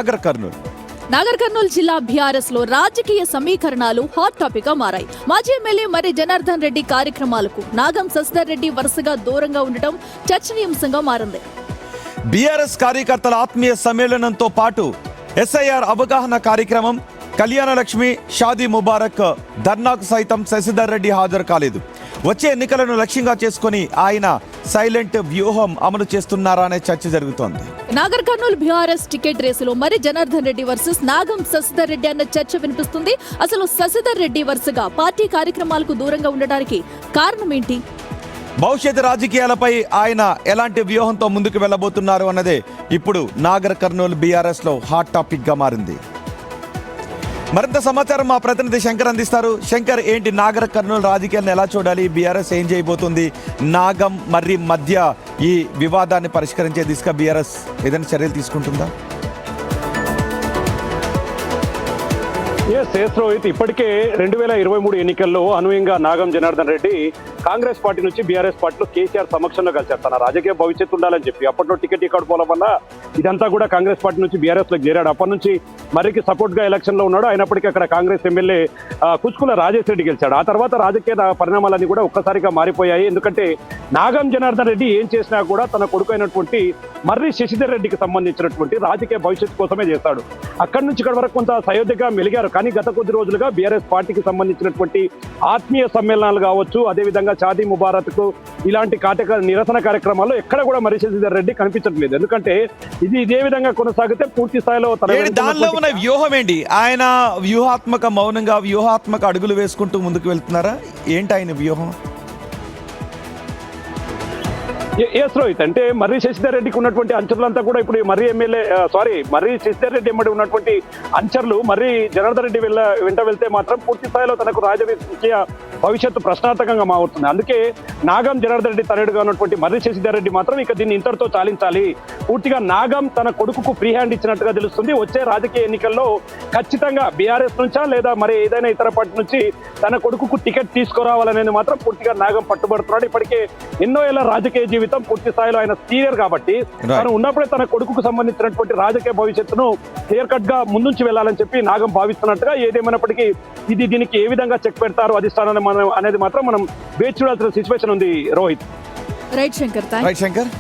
నాగర్ కర్నూలు జిల్లా బీఆర్ఎస్ లో రాజకీయ సమీకరణాలు హాట్ టాపిక్ గా మారాయి. మాజీ ఎమ్మెల్యే మరి జనార్దన్ రెడ్డి కార్యక్రమాలకు నాగం శశిధర్ రెడ్డి వరుసగా దూరంగా ఉండటం చర్చనీయాంశంగా మారింది. బీఆర్ఎస్ కార్యకర్తల ఆత్మీయ సమ్మేళనంతో పాటు ఎస్ఐఆర్ అవగాహన కార్యక్రమం, కళ్యాణ లక్ష్మి, షాదీ ముబారక్ ధర్నాకు సైతం శశిధర్ రెడ్డి హాజరు కాలేదు. వచ్చే ఎన్నికలను లక్ష్యంగా చేసుకుని ఆయన సైలెంట్ వ్యూహం అమలు చేస్తున్నారా అనే చర్చ జరుగుతోంది. నాగర్ కర్నూలు బీఆర్ఎస్ టికెట్ రేసులో మరి జనార్దన్ రెడ్డి వర్సెస్ నాగం శశిధర్ రెడ్డి అన్న చర్చ వినిపిస్తుంది. అసలు శశిధర్ రెడ్డి వరుసగా పార్టీ కార్యక్రమాలకు దూరంగా ఉండడానికి కారణం ఏంటి? భవిష్యత్ రాజకీయాలపై ఆయన ఎలాంటి వ్యూహంతో ముందుకు వెళ్ళబోతున్నారు అన్నదే ఇప్పుడు నాగర్ కర్నూలు బీఆర్ఎస్ లో హాట్ టాపిక్ గా మారింది. మరింత సమాచారం మా ప్రతినిధి శంకర్ అందిస్తారు. శంకర్, ఏంటి నాగర్ కర్నూలు రాజకీయాలను ఎలా చూడాలి? బీఆర్ఎస్ ఏం చేయబోతుంది? నాగం మర్రి మధ్య ఈ వివాదాన్ని పరిష్కరించే దిశగా బీఆర్ఎస్ ఏదైనా చర్యలు తీసుకుంటుందా? రోహిత్, ఇప్పటికే 2023 ఎన్నికల్లో అనూహ్యంగా నాగం జనార్దన్ రెడ్డి కాంగ్రెస్ పార్టీ నుంచి బీఆర్ఎస్ పార్టీలో కేసీఆర్ సమక్షంలో కలిశారు. తన రాజకీయ భవిష్యత్తు ఉండాలని చెప్పి అప్పట్లో టికెట్ ఇవ్వకపోవడం వల్ల ఇదంతా కూడా కాంగ్రెస్ పార్టీ నుంచి బీఆర్ఎస్ లోకి చేరాడు. అప్పటి నుంచి మరికి సపోర్ట్ గా ఎలక్షన్ లో ఉన్నాడు. అయినప్పటికీ అక్కడ కాంగ్రెస్ ఎమ్మెల్యే కుచ్కుల రాజేష్ రెడ్డి గెలిచాడు. ఆ తర్వాత రాజకీయ పరిణామాలన్నీ కూడా ఒక్కసారిగా మారిపోయాయి. ఎందుకంటే నాగం జనార్దన్ రెడ్డి ఏం చేసినా కూడా తన కొడుకు అయినటువంటి మర్రి శశిధర్ రెడ్డికి సంబంధించినటువంటి రాజకీయ భవిష్యత్తు కోసమే చేస్తాడు. అక్కడి నుంచి ఇక్కడ వరకు కొంత సయోధ్యగా మెలిగారు. కానీ గత కొద్ది రోజులుగా బీఆర్ఎస్ పార్టీకి సంబంధించినటువంటి ఆత్మీయ సమ్మేళనాలు కావచ్చు, అదేవిధంగా షాదీ ముబారక్ ఇలాంటి నిరసన కార్యక్రమాల్లో ఎక్కడ కూడా మర్రి శశిధర్ రెడ్డి కనిపించట్లేదు. ఎందుకంటే ఇది ఇదే విధంగా కొనసాగితే పూర్తి స్థాయిలో దానిలో ఉన్న వ్యూహం ఏంటి? ఆయన వ్యూహాత్మక అడుగులు వేసుకుంటూ ముందుకు వెళ్తున్నారా? ఏంటి ఆయన వ్యూహం? రోహిత్, అంటే మర్రి శశిధర్ రెడ్డికి ఉన్నటువంటి అంచర్లంతా కూడా ఇప్పుడు మర్రి శశిధర్ రెడ్డి ఎమ్మడి ఉన్నటువంటి అంచర్లు మర్రి జనార్దన్ రెడ్డి వెంట వెళ్తే మాత్రం పూర్తి స్థాయిలో తనకు రాజకీయ భవిష్యత్తు ప్రశ్నార్థకంగా మారుతుంది. అందుకే నాగం జనార్దన్ రెడ్డి తనయుడుగా ఉన్నటువంటి మర్రి శశిధర్ రెడ్డి మాత్రం ఇక దీన్ని ఇంతటితో చాలించాలి. పూర్తిగా నాగం తన కొడుకుకు ఫ్రీ హ్యాండ్ ఇచ్చినట్టుగా తెలుస్తుంది. వచ్చే రాజకీయ ఎన్నికల్లో ఖచ్చితంగా బీఆర్ఎస్ నుంచా లేదా మరి ఏదైనా ఇతర పార్టీ నుంచి తన కొడుకుకు టికెట్ తీసుకురావాలనేది మాత్రం పూర్తిగా నాగం పట్టుబడుతున్నాడు. ఇప్పటికే ఎన్నో ఏళ్ల రాజకీయ జీవితం పూర్తి స్థాయిలో ఆయన సీనియర్ కాబట్టి తను ఉన్నప్పుడే తన కొడుకుకు సంబంధించినటువంటి రాజకీయ భవిష్యత్తును క్లియర్ కట్ గా ముందుంచి వెళ్లాలని చెప్పి నాగం భావిస్తున్నట్టుగా, ఏదేమైనప్పటికీ దీనికి ఏ విధంగా చెక్ పెడతారు అధిష్టానం అనేది మాత్రం మనం వేచి చూడాల్సిన సిచ్యువేషన్ ఉంది. రోహిత్. రైట్ శంకర్.